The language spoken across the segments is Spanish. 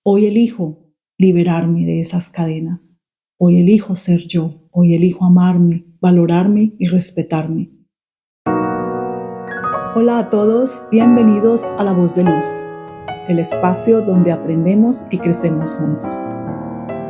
Hoy elijo liberarme de esas cadenas. Hoy elijo ser yo. Hoy elijo amarme, valorarme y respetarme. Hola a todos, bienvenidos a La Voz de Luz, el espacio donde aprendemos y crecemos juntos.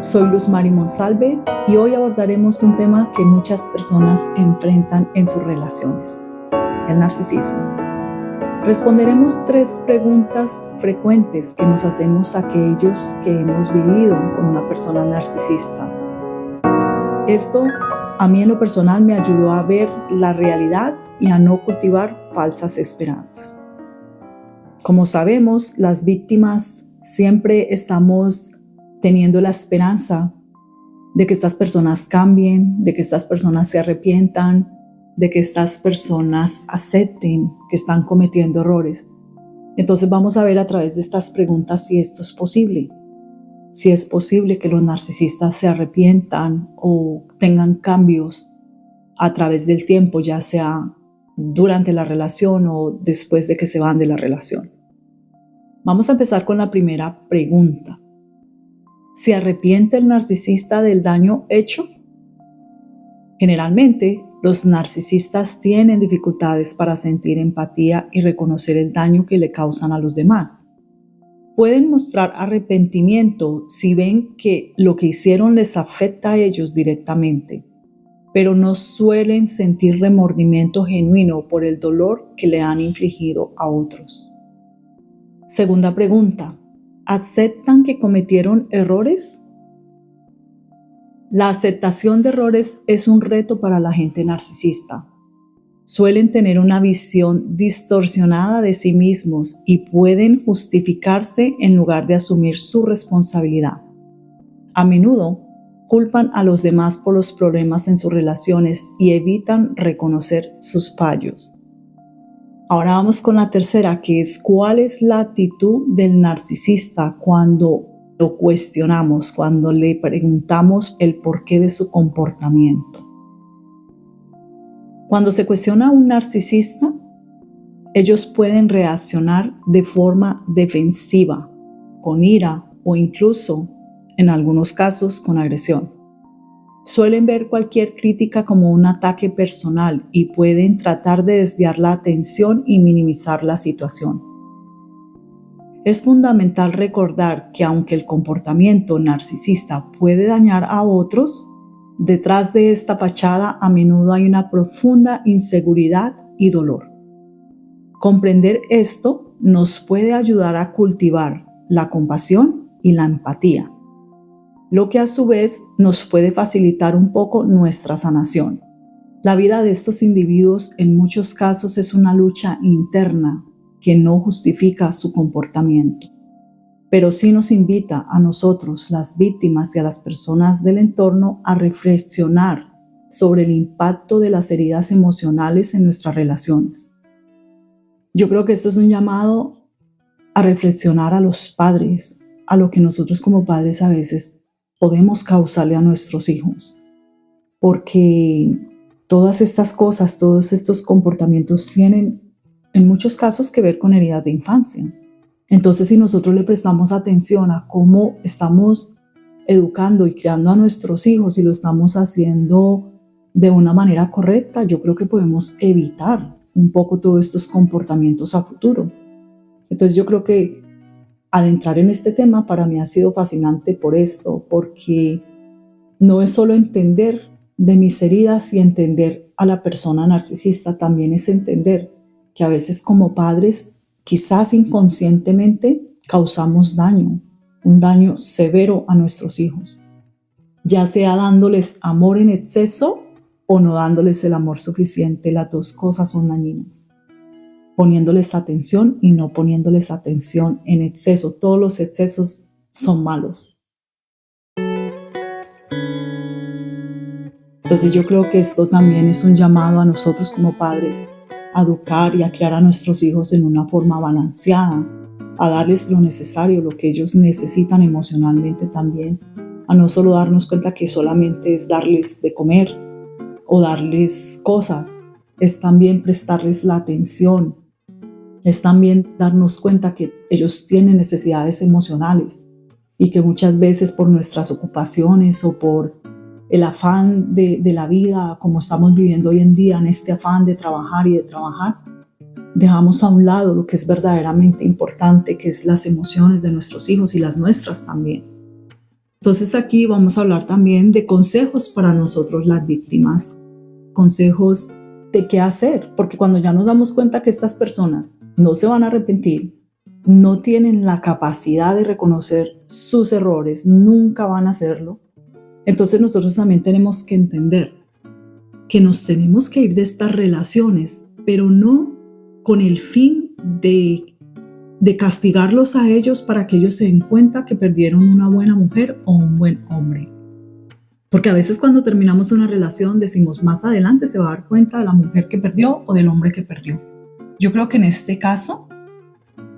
Soy Luz Mari Monsalve y hoy abordaremos un tema que muchas personas enfrentan en sus relaciones: el narcisismo. Responderemos 3 preguntas frecuentes que nos hacemos a aquellos que hemos vivido con una persona narcisista. Esto a mí en lo personal me ayudó a ver la realidad y a no cultivar falsas esperanzas. Como sabemos, las víctimas siempre estamos teniendo la esperanza de que estas personas cambien, de que estas personas se arrepientan, de que estas personas acepten que están cometiendo errores. Entonces vamos a ver a través de estas preguntas si esto es posible. Si es posible que los narcisistas se arrepientan o tengan cambios a través del tiempo, ya sea durante la relación o después de que se van de la relación. Vamos a empezar con la primera pregunta. ¿Se arrepiente el narcisista del daño hecho? Generalmente, los narcisistas tienen dificultades para sentir empatía y reconocer el daño que le causan a los demás. Pueden mostrar arrepentimiento si ven que lo que hicieron les afecta a ellos directamente, pero no suelen sentir remordimiento genuino por el dolor que le han infligido a otros. Segunda pregunta. ¿Aceptan que cometieron errores? La aceptación de errores es un reto para la gente narcisista. Suelen tener una visión distorsionada de sí mismos y pueden justificarse en lugar de asumir su responsabilidad. A menudo culpan a los demás por los problemas en sus relaciones y evitan reconocer sus fallos. Ahora vamos con la tercera, que es ¿cuál es la actitud del narcisista cuando lo cuestionamos, cuando le preguntamos el porqué de su comportamiento? Cuando se cuestiona a un narcisista, ellos pueden reaccionar de forma defensiva, con ira o incluso, en algunos casos, con agresión. Suelen ver cualquier crítica como un ataque personal y pueden tratar de desviar la atención y minimizar la situación. Es fundamental recordar que aunque el comportamiento narcisista puede dañar a otros, detrás de esta fachada a menudo hay una profunda inseguridad y dolor. Comprender esto nos puede ayudar a cultivar la compasión y la empatía, lo que a su vez nos puede facilitar un poco nuestra sanación. La vida de estos individuos en muchos casos es una lucha interna que no justifica su comportamiento, pero sí nos invita a nosotros, las víctimas y a las personas del entorno, a reflexionar sobre el impacto de las heridas emocionales en nuestras relaciones. Yo creo que esto es un llamado a reflexionar a los padres, a lo que nosotros como padres a veces podemos causarle a nuestros hijos, porque todas estas cosas, todos estos comportamientos tienen en muchos casos que ver con heridas de infancia. Entonces, si nosotros le prestamos atención a cómo estamos educando y criando a nuestros hijos y lo estamos haciendo de una manera correcta, yo creo que podemos evitar un poco todos estos comportamientos a futuro. Entonces, yo creo que adentrar en este tema para mí ha sido fascinante por esto, porque no es solo entender de mis heridas y entender a la persona narcisista, también es entender que a veces como padres, quizás inconscientemente, causamos daño, un daño severo a nuestros hijos, ya sea dándoles amor en exceso o no dándoles el amor suficiente. Las dos cosas son dañinas. Poniéndoles atención y no poniéndoles atención en exceso. Todos los excesos son malos. Entonces yo creo que esto también es un llamado a nosotros como padres a educar y a criar a nuestros hijos en una forma balanceada, a darles lo necesario, lo que ellos necesitan emocionalmente también, a no solo darnos cuenta que solamente es darles de comer o darles cosas, es también prestarles la atención, es también darnos cuenta que ellos tienen necesidades emocionales y que muchas veces por nuestras ocupaciones o por el afán de la vida, como estamos viviendo hoy en día, en este afán de trabajar y de trabajar, dejamos a un lado lo que es verdaderamente importante, que es las emociones de nuestros hijos y las nuestras también. Entonces aquí vamos a hablar también de consejos para nosotros las víctimas, consejos de qué hacer, porque cuando ya nos damos cuenta que estas personas no se van a arrepentir, no tienen la capacidad de reconocer sus errores, nunca van a hacerlo, entonces nosotros también tenemos que entender que nos tenemos que ir de estas relaciones, pero no con el fin de castigarlos a ellos para que ellos se den cuenta que perdieron una buena mujer o un buen hombre. Porque a veces cuando terminamos una relación decimos, más adelante se va a dar cuenta de la mujer que perdió o del hombre que perdió. Yo creo que en este caso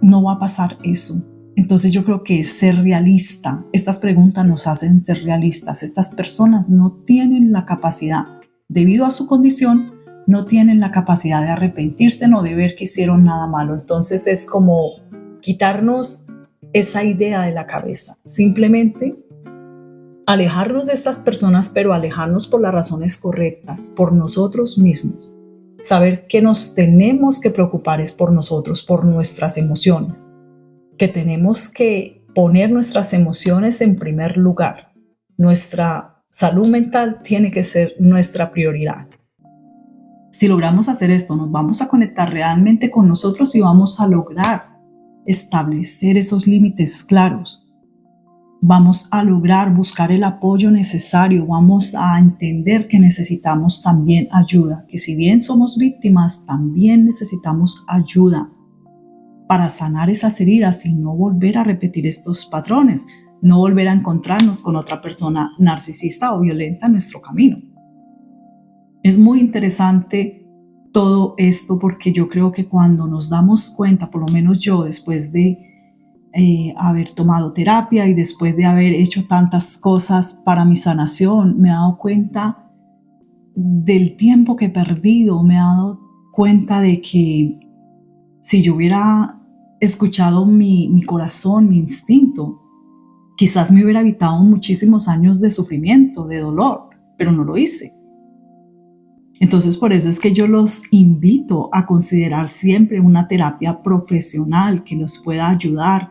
no va a pasar eso. Entonces yo creo que es ser realista. Estas preguntas nos hacen ser realistas. Estas personas no tienen la capacidad, debido a su condición, no tienen la capacidad de arrepentirse o de ver que hicieron nada malo. Entonces es como quitarnos esa idea de la cabeza. Simplemente alejarnos de estas personas, pero alejarnos por las razones correctas, por nosotros mismos. Saber que nos tenemos que preocupar es por nosotros, por nuestras emociones. Que tenemos que poner nuestras emociones en primer lugar. Nuestra salud mental tiene que ser nuestra prioridad. Si logramos hacer esto, nos vamos a conectar realmente con nosotros y vamos a lograr establecer esos límites claros. Vamos a lograr buscar el apoyo necesario, vamos a entender que necesitamos también ayuda, que si bien somos víctimas, también necesitamos ayuda para sanar esas heridas y no volver a repetir estos patrones, no volver a encontrarnos con otra persona narcisista o violenta en nuestro camino. Es muy interesante todo esto porque yo creo que cuando nos damos cuenta, por lo menos yo, después de haber tomado terapia y después de haber hecho tantas cosas para mi sanación, me he dado cuenta del tiempo que he perdido, me he dado cuenta de que si yo hubiera escuchado mi corazón, mi instinto, quizás me hubiera evitado muchísimos años de sufrimiento, de dolor, pero no lo hice. Entonces por eso es que yo los invito a considerar siempre una terapia profesional que nos pueda ayudar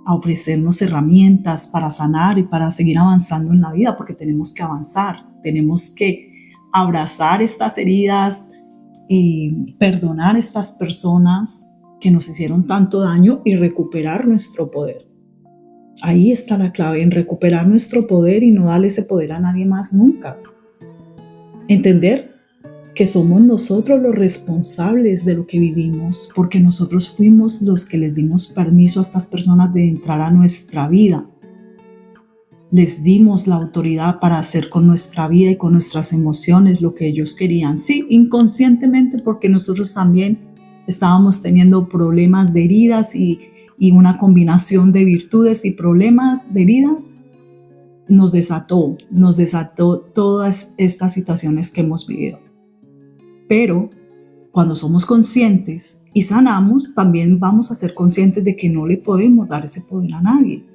a ofrecernos herramientas para sanar y para seguir avanzando en la vida, porque tenemos que avanzar, tenemos que abrazar estas heridas y perdonar a estas personas que nos hicieron tanto daño y recuperar nuestro poder. Ahí está la clave, en recuperar nuestro poder y no darle ese poder a nadie más nunca. Entender que somos nosotros los responsables de lo que vivimos, porque nosotros fuimos los que les dimos permiso a estas personas de entrar a nuestra vida. Les dimos la autoridad para hacer con nuestra vida y con nuestras emociones lo que ellos querían. Sí, inconscientemente, porque nosotros también estábamos teniendo problemas de heridas y una combinación de virtudes y problemas de heridas nos desató todas estas situaciones que hemos vivido. Pero cuando somos conscientes y sanamos, también vamos a ser conscientes de que no le podemos dar ese poder a nadie,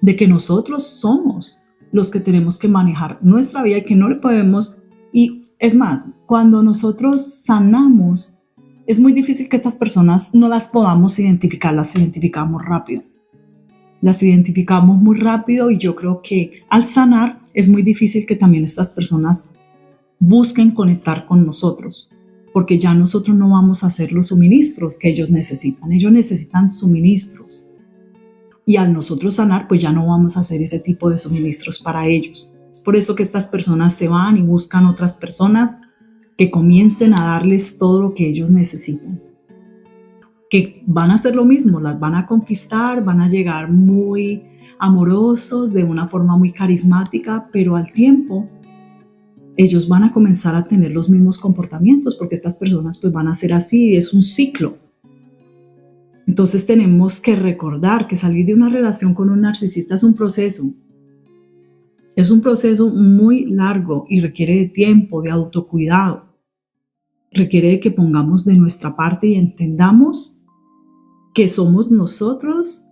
de que nosotros somos los que tenemos que manejar nuestra vida y que no le podemos. Y es más, cuando nosotros sanamos, es muy difícil que estas personas no las podamos identificar, las identificamos rápido. Las identificamos muy rápido y yo creo que al sanar es muy difícil que también estas personas busquen conectar con nosotros, porque ya nosotros no vamos a hacer los suministros que ellos necesitan suministros. Y al nosotros sanar, pues ya no vamos a hacer ese tipo de suministros para ellos. Es por eso que estas personas se van y buscan otras personas que comiencen a darles todo lo que ellos necesitan. Que van a hacer lo mismo, las van a conquistar, van a llegar muy amorosos, de una forma muy carismática, pero al tiempo ellos van a comenzar a tener los mismos comportamientos, porque estas personas pues van a ser así, es un ciclo. Entonces tenemos que recordar que salir de una relación con un narcisista es un proceso. Es un proceso muy largo y requiere de tiempo, de autocuidado. Requiere de que pongamos de nuestra parte y entendamos que somos nosotros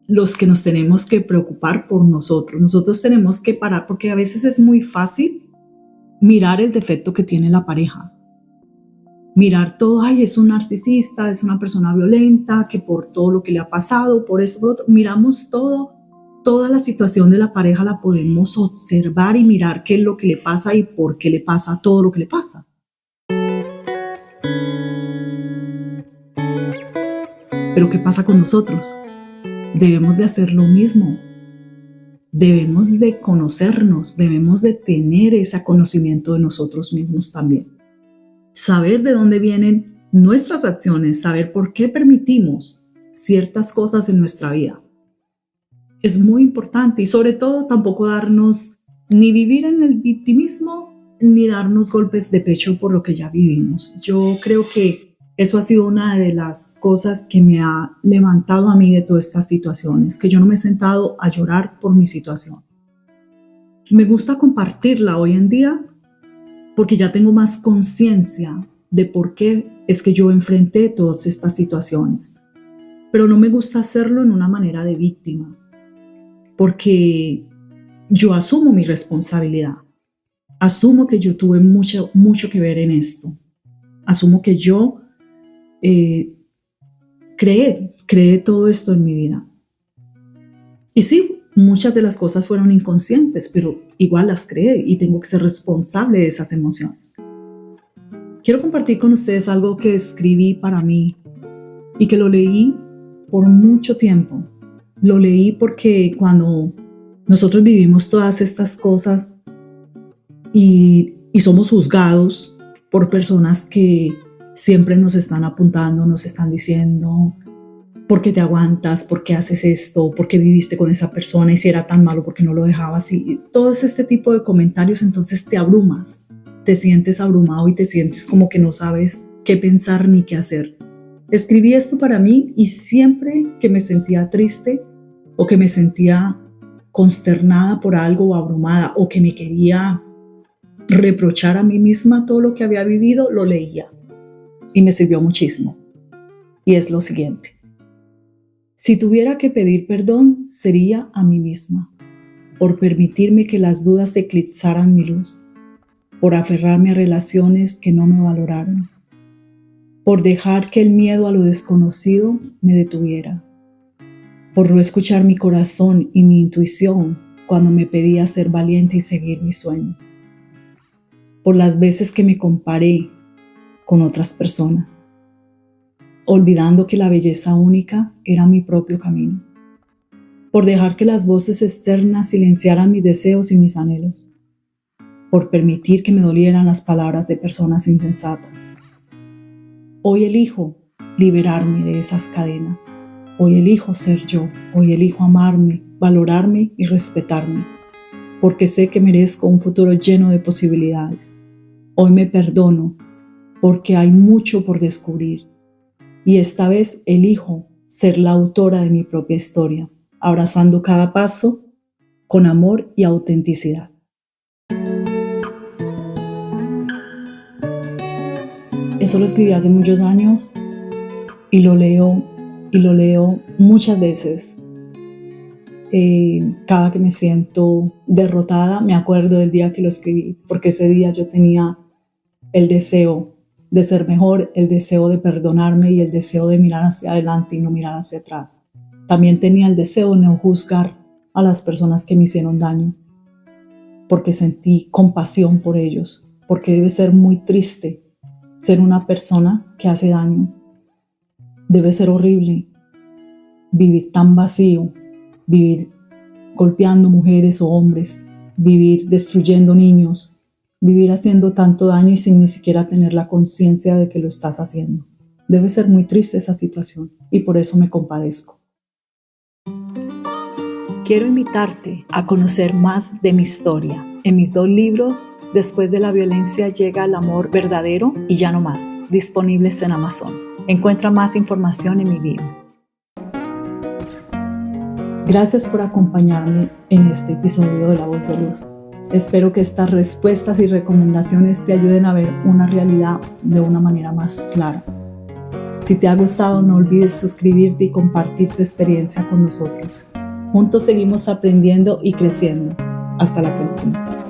los que nos tenemos que preocupar por nosotros. Nosotros tenemos que parar, porque a veces es muy fácil mirar el defecto que tiene la pareja. Mirar todo, ay, es un narcisista, es una persona violenta, que por todo lo que le ha pasado, por eso, por otro, miramos todo, toda la situación de la pareja la podemos observar y mirar qué es lo que le pasa y por qué le pasa todo lo que le pasa. Pero ¿qué pasa con nosotros? Debemos de hacer lo mismo. Debemos de conocernos, debemos de tener ese conocimiento de nosotros mismos también. Saber de dónde vienen nuestras acciones, saber por qué permitimos ciertas cosas en nuestra vida. Es muy importante y sobre todo tampoco darnos, ni vivir en el victimismo, ni darnos golpes de pecho por lo que ya vivimos. Yo creo que eso ha sido una de las cosas que me ha levantado a mí de todas estas situaciones, que yo no me he sentado a llorar por mi situación. Me gusta compartirla hoy en día porque ya tengo más conciencia de por qué es que yo enfrenté todas estas situaciones. Pero no me gusta hacerlo en una manera de víctima, porque yo asumo mi responsabilidad. Asumo que yo tuve mucho que ver en esto. Asumo que yo creé todo esto en mi vida. Y sí, muchas de las cosas fueron inconscientes, pero igual las creé y tengo que ser responsable de esas emociones. Quiero compartir con ustedes algo que escribí para mí y que lo leí por mucho tiempo. Lo leí porque cuando nosotros vivimos todas estas cosas y somos juzgados por personas que siempre nos están apuntando, nos están diciendo ¿por qué te aguantas? ¿Por qué haces esto? ¿Por qué viviste con esa persona? Y si era tan malo, ¿por qué no lo dejabas? Y todo este tipo de comentarios, entonces te abrumas, te sientes abrumado y te sientes como que no sabes qué pensar ni qué hacer. Escribí esto para mí y siempre que me sentía triste o que me sentía consternada por algo o abrumada o que me quería reprochar a mí misma todo lo que había vivido, lo leía y me sirvió muchísimo. Y es lo siguiente. Si tuviera que pedir perdón, sería a mí misma, por permitirme que las dudas eclipsaran mi luz, por aferrarme a relaciones que no me valoraron, por dejar que el miedo a lo desconocido me detuviera, por no escuchar mi corazón y mi intuición cuando me pedía ser valiente y seguir mis sueños, por las veces que me comparé con otras personas, olvidando que la belleza única era mi propio camino, por dejar que las voces externas silenciaran mis deseos y mis anhelos, por permitir que me dolieran las palabras de personas insensatas. Hoy elijo liberarme de esas cadenas. Hoy elijo ser yo. Hoy elijo amarme, valorarme y respetarme, porque sé que merezco un futuro lleno de posibilidades. Hoy me perdono porque hay mucho por descubrir. Y esta vez elijo ser la autora de mi propia historia, abrazando cada paso con amor y autenticidad. Eso lo escribí hace muchos años y lo leo muchas veces. Cada que me siento derrotada, me acuerdo del día que lo escribí, porque ese día yo tenía el deseo de ser mejor, el deseo de perdonarme y el deseo de mirar hacia adelante y no mirar hacia atrás. También tenía el deseo de no juzgar a las personas que me hicieron daño, porque sentí compasión por ellos, porque debe ser muy triste ser una persona que hace daño. Debe ser horrible vivir tan vacío, vivir golpeando mujeres o hombres, vivir destruyendo niños, vivir haciendo tanto daño y sin ni siquiera tener la conciencia de que lo estás haciendo. Debe ser muy triste esa situación y por eso me compadezco. Quiero invitarte a conocer más de mi historia. En mis 2 libros, Después de la violencia llega el amor verdadero y Ya no más, disponibles en Amazon. Encuentra más información en mi bio. Gracias por acompañarme en este episodio de La Voz de Luz. Espero que estas respuestas y recomendaciones te ayuden a ver una realidad de una manera más clara. Si te ha gustado, no olvides suscribirte y compartir tu experiencia con nosotros. Juntos seguimos aprendiendo y creciendo. Hasta la próxima.